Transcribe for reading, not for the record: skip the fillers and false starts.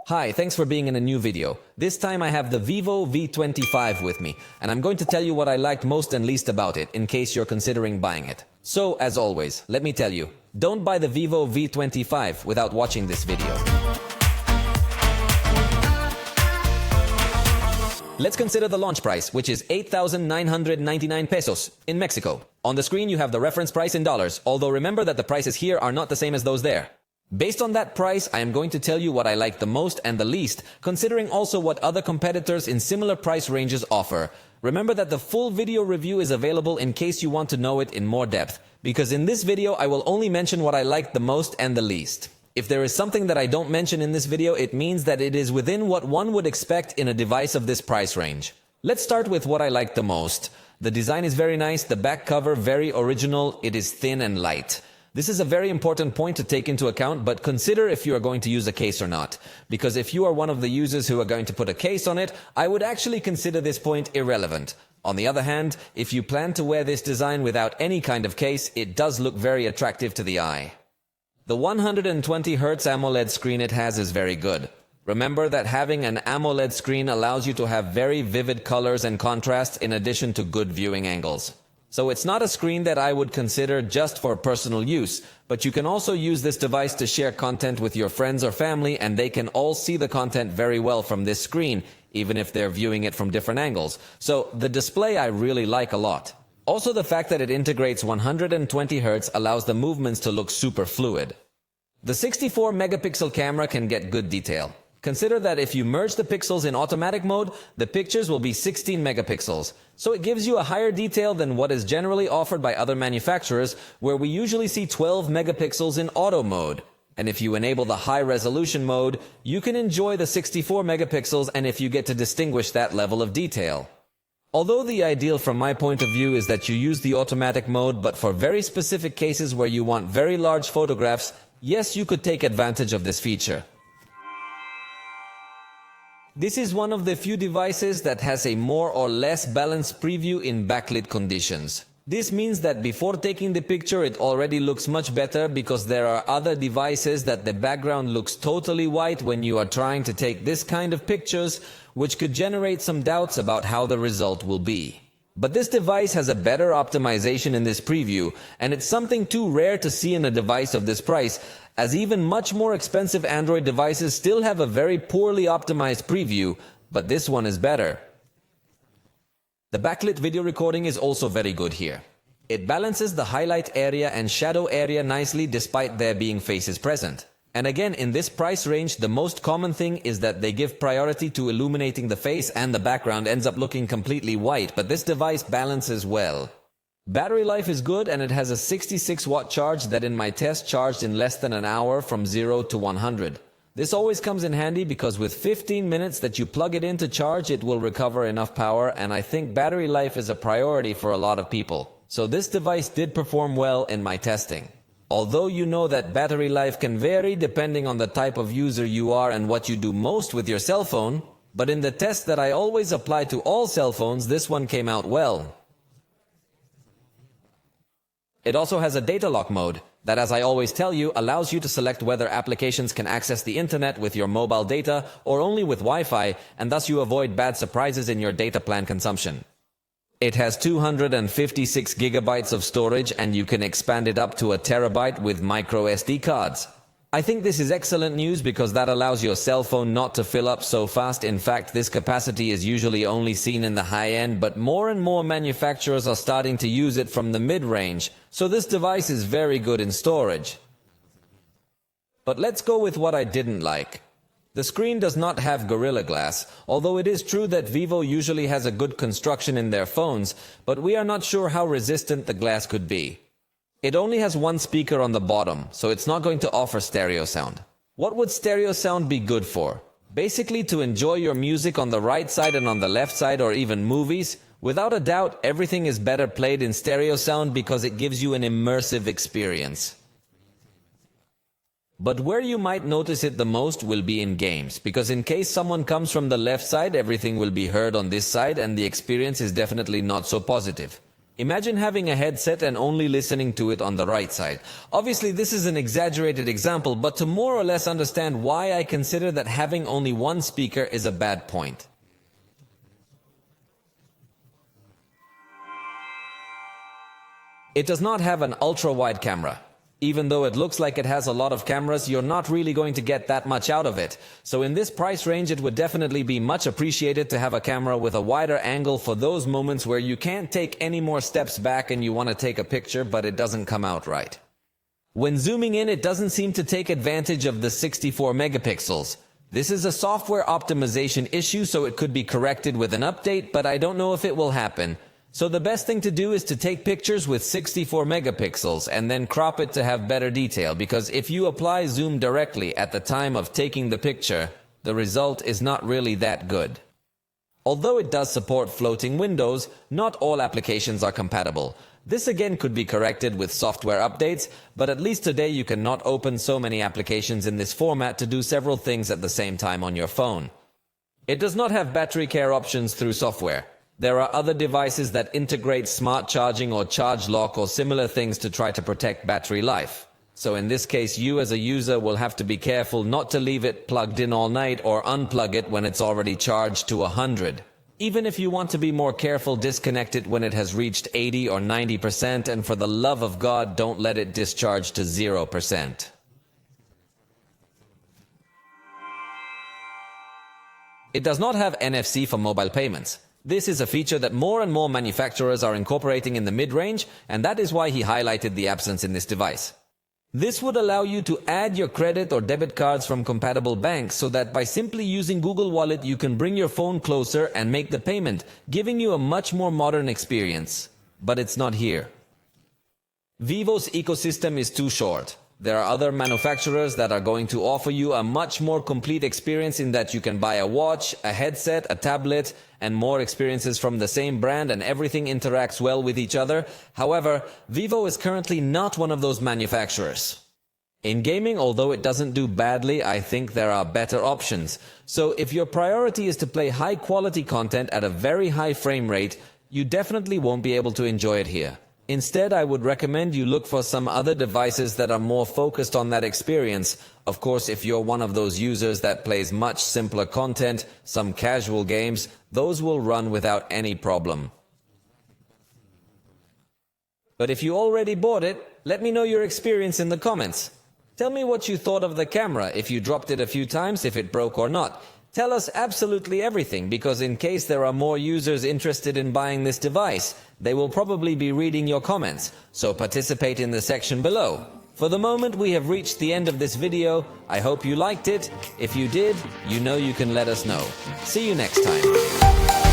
Hi, thanks for being in a new video. This time I have the VIVO V25 with me, and I'm going to tell you what I liked most and least about it, in case you're considering buying it. So, as always, let me tell you, don't buy the VIVO V25 without watching this video. Let's consider the launch price, which is 8,999 pesos in Mexico. On the screen you have the reference price in dollars, although remember that the prices here are not the same as those there. Based on that price, I am going to tell you what I like the most and the least, considering also what other competitors in similar price ranges offer. Remember that the full video review is available in case you want to know it in more depth, because in this video I will only mention what I like the most and the least. If there is something that I don't mention in this video, it means that it is within what one would expect in a device of this price range. Let's start with what I like the most. The design is very nice, the back cover very original, it is thin and light. This is a very important point to take into account, but consider if you are going to use a case or not. Because if you are one of the users who are going to put a case on it, I would actually consider this point irrelevant. On the other hand, if you plan to wear this design without any kind of case, it does look very attractive to the eye. The 120 Hz AMOLED screen it has is very good. Remember that having an AMOLED screen allows you to have very vivid colors and contrast in addition to good viewing angles. So it's not a screen that I would consider just for personal use, but you can also use this device to share content with your friends or family, and they can all see the content very well from this screen, even if they're viewing it from different angles. So the display I really like a lot. Also, the fact that it integrates 120 Hz allows the movements to look super fluid. The 64 megapixel camera can get good detail. Consider that if you merge the pixels in automatic mode, the pictures will be 16 megapixels. So it gives you a higher detail than what is generally offered by other manufacturers, where we usually see 12 megapixels in auto mode. And if you enable the high resolution mode, you can enjoy the 64 megapixels, and if you get to distinguish that level of detail. Although the ideal from my point of view is that you use the automatic mode, but for very specific cases where you want very large photographs, yes, you could take advantage of this feature. This is one of the few devices that has a more or less balanced preview in backlit conditions. This means that before taking the picture it already looks much better, because there are other devices that the background looks totally white when you are trying to take this kind of pictures, which could generate some doubts about how the result will be. But this device has a better optimization in this preview, and it's something too rare to see in a device of this price, as even much more expensive Android devices still have a very poorly optimized preview, but this one is better. The backlit video recording is also very good here. It balances the highlight area and shadow area nicely despite there being faces present. And again, in this price range, the most common thing is that they give priority to illuminating the face and the background ends up looking completely white, but this device balances well. Battery life is good, and it has a 66-watt charge that in my test charged in less than an hour from 0 to 100. This always comes in handy because with 15 minutes that you plug it in to charge, it will recover enough power, and I think battery life is a priority for a lot of people. So this device did perform well in my testing. Although you know that battery life can vary depending on the type of user you are and what you do most with your cell phone, but in the test that I always apply to all cell phones, this one came out well. It also has a data lock mode that, as I always tell you, allows you to select whether applications can access the internet with your mobile data or only with Wi-Fi, and thus you avoid bad surprises in your data plan consumption. It has 256 gigabytes of storage, and you can expand it up to a terabyte with micro SD cards. I think this is excellent news because that allows your cell phone not to fill up so fast. In fact, this capacity is usually only seen in the high end, but more and more manufacturers are starting to use it from the mid-range, so this device is very good in storage. But let's go with what I didn't like. The screen does not have Gorilla Glass, although it is true that Vivo usually has a good construction in their phones, but we are not sure how resistant the glass could be. It only has one speaker on the bottom, so it's not going to offer stereo sound. What would stereo sound be good for? Basically to enjoy your music on the right side and on the left side, or even movies. Without a doubt, everything is better played in stereo sound because it gives you an immersive experience. But where you might notice it the most will be in games, because in case someone comes from the left side, everything will be heard on this side and the experience is definitely not so positive. Imagine having a headset and only listening to it on the right side. Obviously, this is an exaggerated example, but to more or less understand why I consider that having only one speaker is a bad point. It does not have an ultra-wide camera. Even though it looks like it has a lot of cameras, you're not really going to get that much out of it. So in this price range, it would definitely be much appreciated to have a camera with a wider angle for those moments where you can't take any more steps back and you want to take a picture, but it doesn't come out right. When zooming in, it doesn't seem to take advantage of the 64 megapixels. This is a software optimization issue, so it could be corrected with an update, but I don't know if it will happen. So the best thing to do is to take pictures with 64 megapixels and then crop it to have better detail, because if you apply zoom directly at the time of taking the picture, the result is not really that good. Although it does support floating windows, not all applications are compatible. This again could be corrected with software updates, but at least today you cannot open so many applications in this format to do several things at the same time on your phone. It does not have battery care options through software. There are other devices that integrate smart charging or charge lock or similar things to try to protect battery life. So in this case, you as a user will have to be careful not to leave it plugged in all night or unplug it when it's already charged to 100. Even if you want to be more careful, disconnect it when it has reached 80 or 90%, and for the love of God, don't let it discharge to 0%. It does not have NFC for mobile payments. This is a feature that more and more manufacturers are incorporating in the mid-range, and that is why he highlighted the absence in this device. This would allow you to add your credit or debit cards from compatible banks, so that by simply using Google Wallet you can bring your phone closer and make the payment, giving you a much more modern experience. But it's not here. Vivo's ecosystem is too short. There are other manufacturers that are going to offer you a much more complete experience, in that you can buy a watch, a headset, a tablet, and more experiences from the same brand, and everything interacts well with each other. However, Vivo is currently not one of those manufacturers. In gaming, although it doesn't do badly, I think there are better options. So if your priority is to play high quality content at a very high frame rate, you definitely won't be able to enjoy it here. Instead, I would recommend you look for some other devices that are more focused on that experience. Of course, if you're one of those users that plays much simpler content, some casual games, those will run without any problem. But if you already bought it, let me know your experience in the comments. Tell me what you thought of the camera, if you dropped it a few times, if it broke or not. Tell us absolutely everything, because in case there are more users interested in buying this device, they will probably be reading your comments, so participate in the section below. For the moment, we have reached the end of this video. I hope you liked it. If you did, you know you can let us know. See you next time.